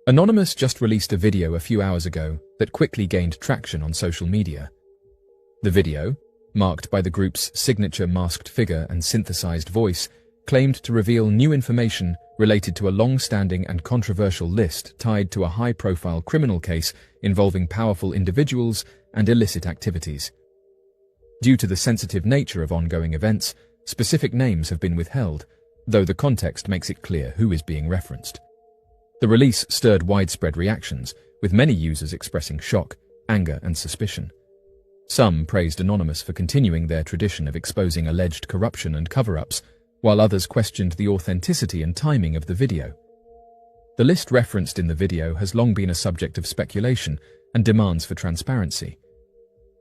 Anonymous just released a video a few hours ago that quickly gained traction on social media. The video, marked by the group's signature masked figure and synthesized voice, claimed to reveal new information related to a long-standing and controversial list tied to a high-profile criminal case involving powerful individuals and illicit activities. Due to the sensitive nature of ongoing events, specific names have been withheld, though the context makes it clear who is being referenced. The release stirred widespread reactions, with many users expressing shock, anger, and suspicion. Some praised Anonymous for continuing their tradition of exposing alleged corruption and cover-ups, while others questioned the authenticity and timing of the video. The list referenced in the video has long been a subject of speculation and demands for transparency.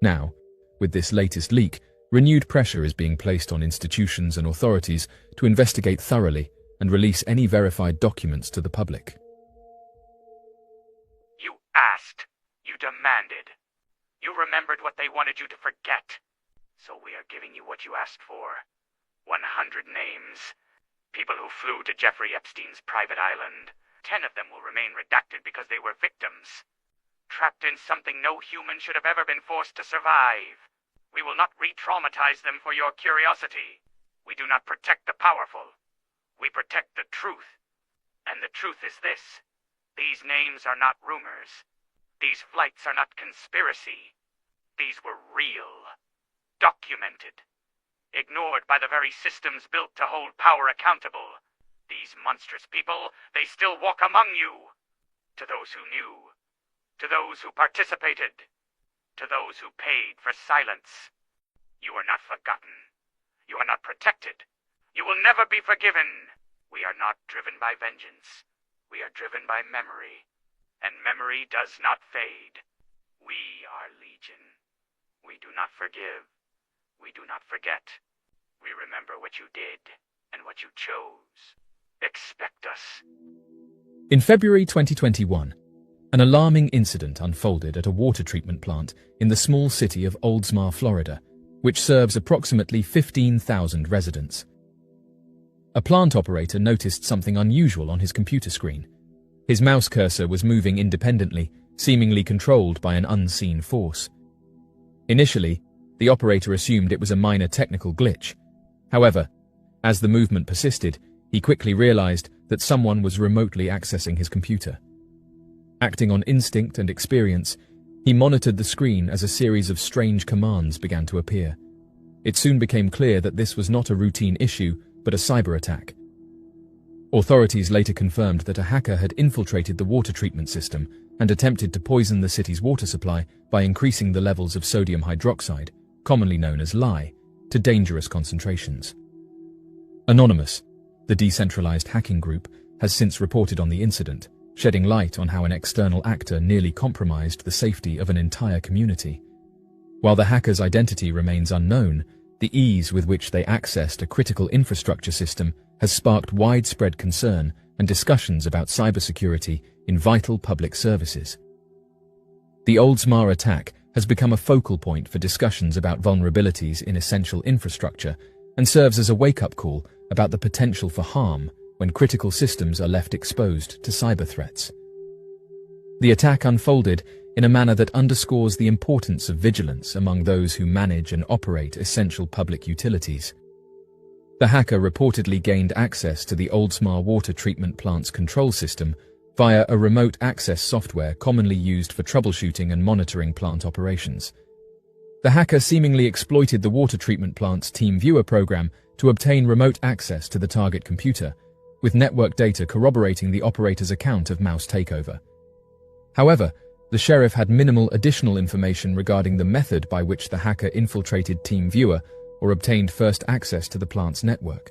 Now, with this latest leak, renewed pressure is being placed on institutions and authorities to investigate thoroughly and release any verified documents to the public. You asked. You demanded. You remembered what they wanted you to forget. So we are giving you what you asked for. 100 names. People who flew to Jeffrey Epstein's private island. 10 of them will remain redacted because they were victims. Trapped in something no human should have ever been forced to survive. We will not re-traumatize them for your curiosity. We do not protect the powerful. We protect the truth. And the truth is this. These names are not rumors. These flights are not conspiracy. These were real. Documented. Ignored by the very systems built to hold power accountable. These monstrous people, they still walk among you. To those who knew. To those who participated. To those who paid for silence. You are not forgotten. You are not protected. You will never be forgiven. We are not driven by vengeance. We are driven by memory. And memory does not fade. We are Legion. We do not forgive. We do not forget. We remember what you did and what you chose. Expect us. In February 2021, an alarming incident unfolded at a water treatment plant in the small city of Oldsmar, Florida, which serves approximately 15,000 residents. A plant operator noticed something unusual on his computer screen. His mouse cursor was moving independently, seemingly controlled by an unseen force. Initially, the operator assumed it was a minor technical glitch. However, as the movement persisted, he quickly realized that someone was remotely accessing his computer. Acting on instinct and experience, he monitored the screen as a series of strange commands began to appear. It soon became clear that this was not a routine issue, but a cyber attack. Authorities later confirmed that a hacker had infiltrated the water treatment system and attempted to poison the city's water supply by increasing the levels of sodium hydroxide, commonly known as lye, to dangerous concentrations. Anonymous, the decentralized hacking group, has since reported on the incident, shedding light on how an external actor nearly compromised the safety of an entire community. While the hacker's identity remains unknown, the ease with which they accessed a critical infrastructure system has sparked widespread concern and discussions about cybersecurity in vital public services. The Oldsmar attack has become a focal point for discussions about vulnerabilities in essential infrastructure and serves as a wake-up call about the potential for harm when critical systems are left exposed to cyber threats. The attack unfolded in a manner that underscores the importance of vigilance among those who manage and operate essential public utilities. The hacker reportedly gained access to the Oldsmar water treatment plant's control system via a remote access software commonly used for troubleshooting and monitoring plant operations. The hacker seemingly exploited the water treatment plant's TeamViewer program to obtain remote access to the target computer, with network data corroborating the operator's account of mouse takeover. However, the sheriff had minimal additional information regarding the method by which the hacker infiltrated TeamViewer or obtained first access to the plant's network.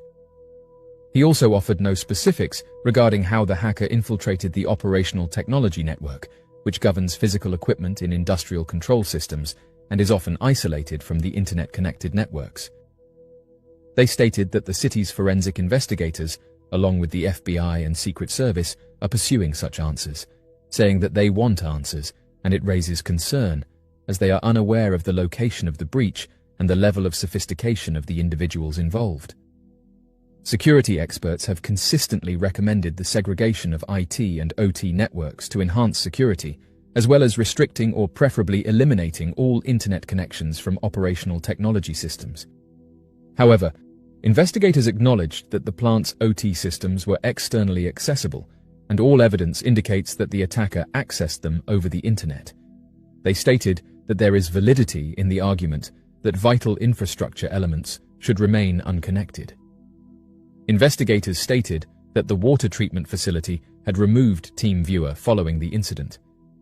He also offered no specifics regarding how the hacker infiltrated the operational technology network, which governs physical equipment in industrial control systems and is often isolated from the internet-connected networks. They stated that the city's forensic investigators, along with the FBI and Secret Service, are pursuing such answers, saying that they want answers, and it raises concern, as they are unaware of the location of the breach and the level of sophistication of the individuals involved. Security experts have consistently recommended the segregation of IT and OT networks to enhance security, as well as restricting or preferably eliminating all internet connections from operational technology systems. However, investigators acknowledged that the plant's OT systems were externally accessible, and all evidence indicates that the attacker accessed them over the internet. They stated that there is validity in the argument that vital infrastructure elements should remain unconnected. Investigators stated that the water treatment facility had removed TeamViewer following the incident,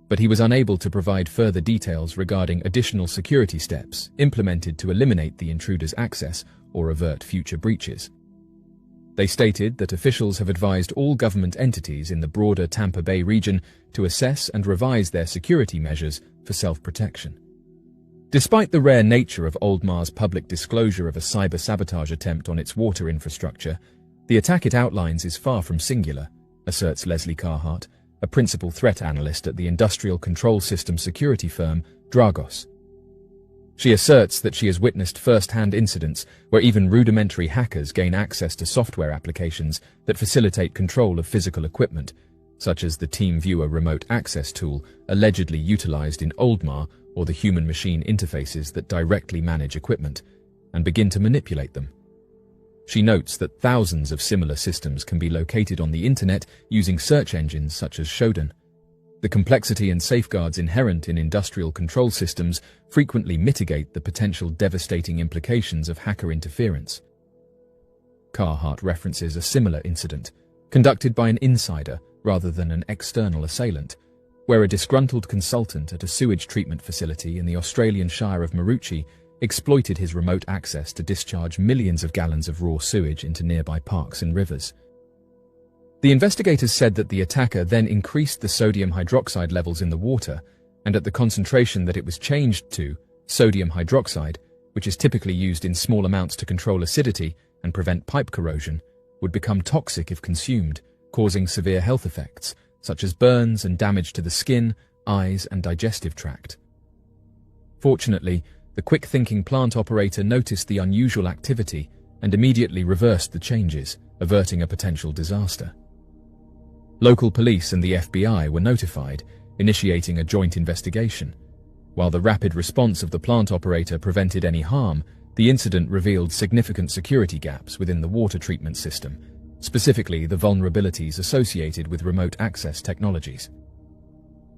but he was unable to provide further details regarding additional security steps implemented to eliminate the intruder's access or avert future breaches. They stated that officials have advised all government entities in the broader Tampa Bay region to assess and revise their security measures for self-protection. Despite the rare nature of Oldmar's public disclosure of a cyber-sabotage attempt on its water infrastructure, the attack it outlines is far from singular, asserts Leslie Carhart, a principal threat analyst at the industrial control system security firm Dragos. She asserts that she has witnessed first-hand incidents where even rudimentary hackers gain access to software applications that facilitate control of physical equipment, such as the TeamViewer remote access tool allegedly utilized in Oldmar or the human-machine interfaces that directly manage equipment, and begin to manipulate them. She notes that thousands of similar systems can be located on the internet using search engines such as Shodan. The complexity and safeguards inherent in industrial control systems frequently mitigate the potential devastating implications of hacker interference. Carhart references a similar incident, conducted by an insider rather than an external assailant, where a disgruntled consultant at a sewage treatment facility in the Australian Shire of Maroochy exploited his remote access to discharge millions of gallons of raw sewage into nearby parks and rivers. The investigators said that the attacker then increased the sodium hydroxide levels in the water, and at the concentration that it was changed to, sodium hydroxide, which is typically used in small amounts to control acidity and prevent pipe corrosion, would become toxic if consumed, causing severe health effects, such as burns and damage to the skin, eyes, and digestive tract. Fortunately, the quick-thinking plant operator noticed the unusual activity and immediately reversed the changes, averting a potential disaster. Local police and the FBI were notified, initiating a joint investigation. While the rapid response of the plant operator prevented any harm, the incident revealed significant security gaps within the water treatment system, specifically the vulnerabilities associated with remote access technologies.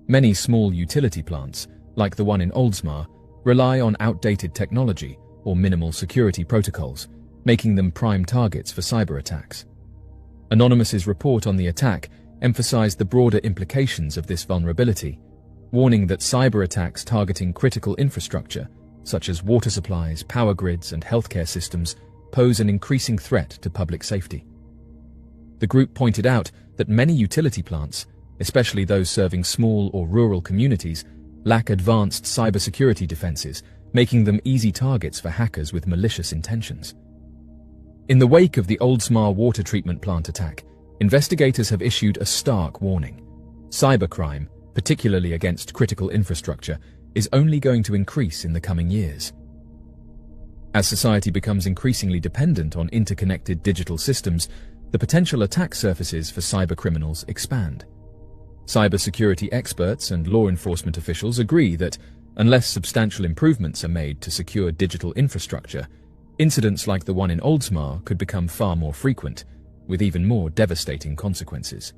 Many small utility plants, like the one in Oldsmar, rely on outdated technology or minimal security protocols, making them prime targets for cyber attacks. Anonymous's report on the attack emphasized the broader implications of this vulnerability, warning that cyber attacks targeting critical infrastructure, such as water supplies, power grids, and healthcare systems, pose an increasing threat to public safety. The group pointed out that many utility plants, especially those serving small or rural communities, lack advanced cybersecurity defenses, making them easy targets for hackers with malicious intentions. In the wake of the Oldsmar water treatment plant attack, investigators have issued a stark warning. Cybercrime, particularly against critical infrastructure, is only going to increase in the coming years. As society becomes increasingly dependent on interconnected digital systems, the potential attack surfaces for cybercriminals expand. Cybersecurity experts and law enforcement officials agree that, unless substantial improvements are made to secure digital infrastructure, incidents like the one in Oldsmar could become far more frequent, with even more devastating consequences.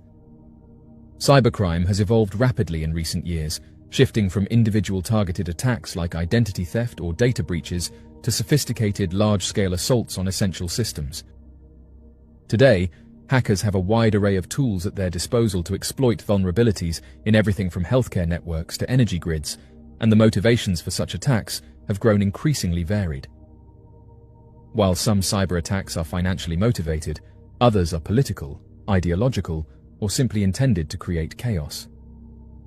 Cybercrime has evolved rapidly in recent years, shifting from individual targeted attacks like identity theft or data breaches to sophisticated large-scale assaults on essential systems. Today, hackers have a wide array of tools at their disposal to exploit vulnerabilities in everything from healthcare networks to energy grids, and the motivations for such attacks have grown increasingly varied. While some cyber attacks are financially motivated, others are political, ideological, or simply intended to create chaos.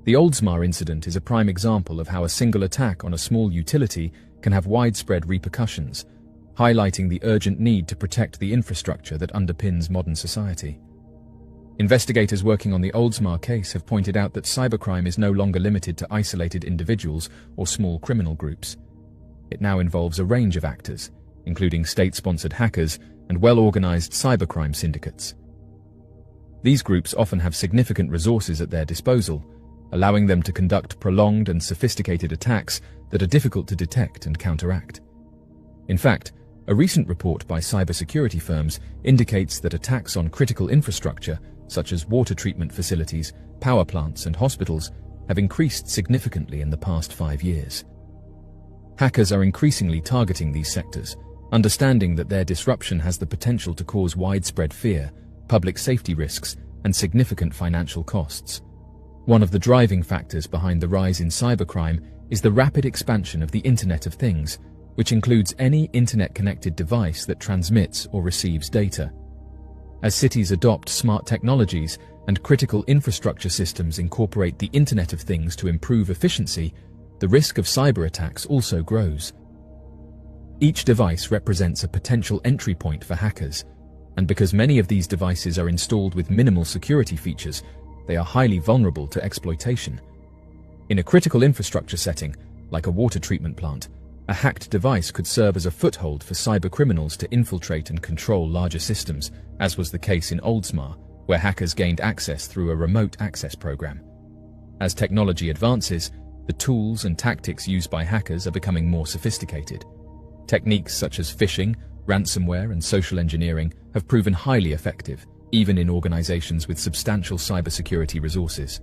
The Oldsmar incident is a prime example of how a single attack on a small utility can have widespread repercussions, highlighting the urgent need to protect the infrastructure that underpins modern society. Investigators working on the Oldsmar case have pointed out that cybercrime is no longer limited to isolated individuals or small criminal groups. It now involves a range of actors, including state-sponsored hackers, and well-organized cybercrime syndicates. These groups often have significant resources at their disposal, allowing them to conduct prolonged and sophisticated attacks that are difficult to detect and counteract. In fact, a recent report by cybersecurity firms indicates that attacks on critical infrastructure, such as water treatment facilities, power plants, and hospitals, have increased significantly in the past 5 years. Hackers are increasingly targeting these sectors, understanding that their disruption has the potential to cause widespread fear, public safety risks, and significant financial costs. One of the driving factors behind the rise in cybercrime is the rapid expansion of the Internet of Things, which includes any internet-connected device that transmits or receives data. As cities adopt smart technologies and critical infrastructure systems incorporate the Internet of Things to improve efficiency, the risk of cyber attacks also grows. Each device represents a potential entry point for hackers, and because many of these devices are installed with minimal security features, they are highly vulnerable to exploitation. In a critical infrastructure setting, like a water treatment plant, a hacked device could serve as a foothold for cybercriminals to infiltrate and control larger systems, as was the case in Oldsmar, where hackers gained access through a remote access program. As technology advances, the tools and tactics used by hackers are becoming more sophisticated. Techniques such as phishing, ransomware, and social engineering have proven highly effective, even in organizations with substantial cybersecurity resources.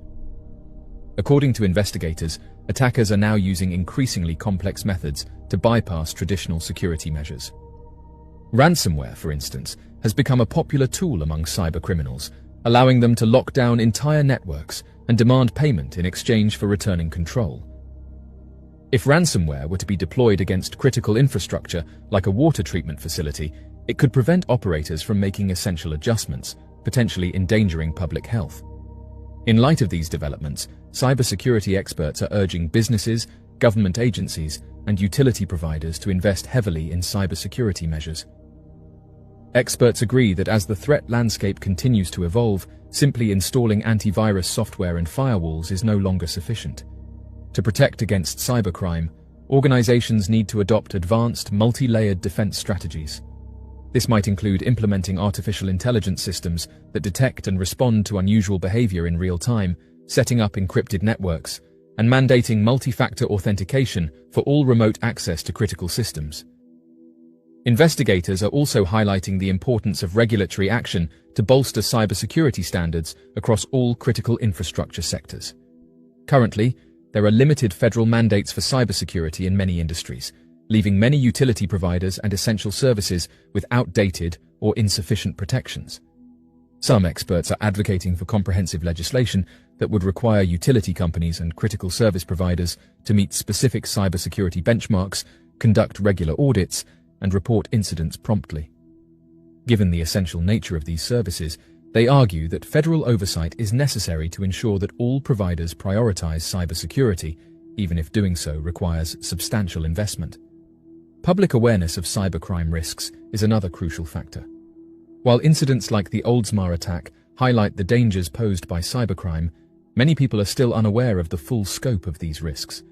According to investigators, attackers are now using increasingly complex methods to bypass traditional security measures. Ransomware, for instance, has become a popular tool among cybercriminals, allowing them to lock down entire networks and demand payment in exchange for returning control. If ransomware were to be deployed against critical infrastructure like a water treatment facility, it could prevent operators from making essential adjustments, potentially endangering public health. In light of these developments, cybersecurity experts are urging businesses, government agencies, and utility providers to invest heavily in cybersecurity measures. Experts agree that as the threat landscape continues to evolve, simply installing antivirus software and firewalls is no longer sufficient. To protect against cybercrime, organizations need to adopt advanced, multi-layered defense strategies. This might include implementing artificial intelligence systems that detect and respond to unusual behavior in real time, setting up encrypted networks, and mandating multi-factor authentication for all remote access to critical systems. Investigators are also highlighting the importance of regulatory action to bolster cybersecurity standards across all critical infrastructure sectors. Currently, there are limited federal mandates for cybersecurity in many industries, leaving many utility providers and essential services with outdated or insufficient protections. Some experts are advocating for comprehensive legislation that would require utility companies and critical service providers to meet specific cybersecurity benchmarks, conduct regular audits, and report incidents promptly. Given the essential nature of these services, they argue that federal oversight is necessary to ensure that all providers prioritize cybersecurity, even if doing so requires substantial investment. Public awareness of cybercrime risks is another crucial factor. While incidents like the Oldsmar attack highlight the dangers posed by cybercrime, many people are still unaware of the full scope of these risks.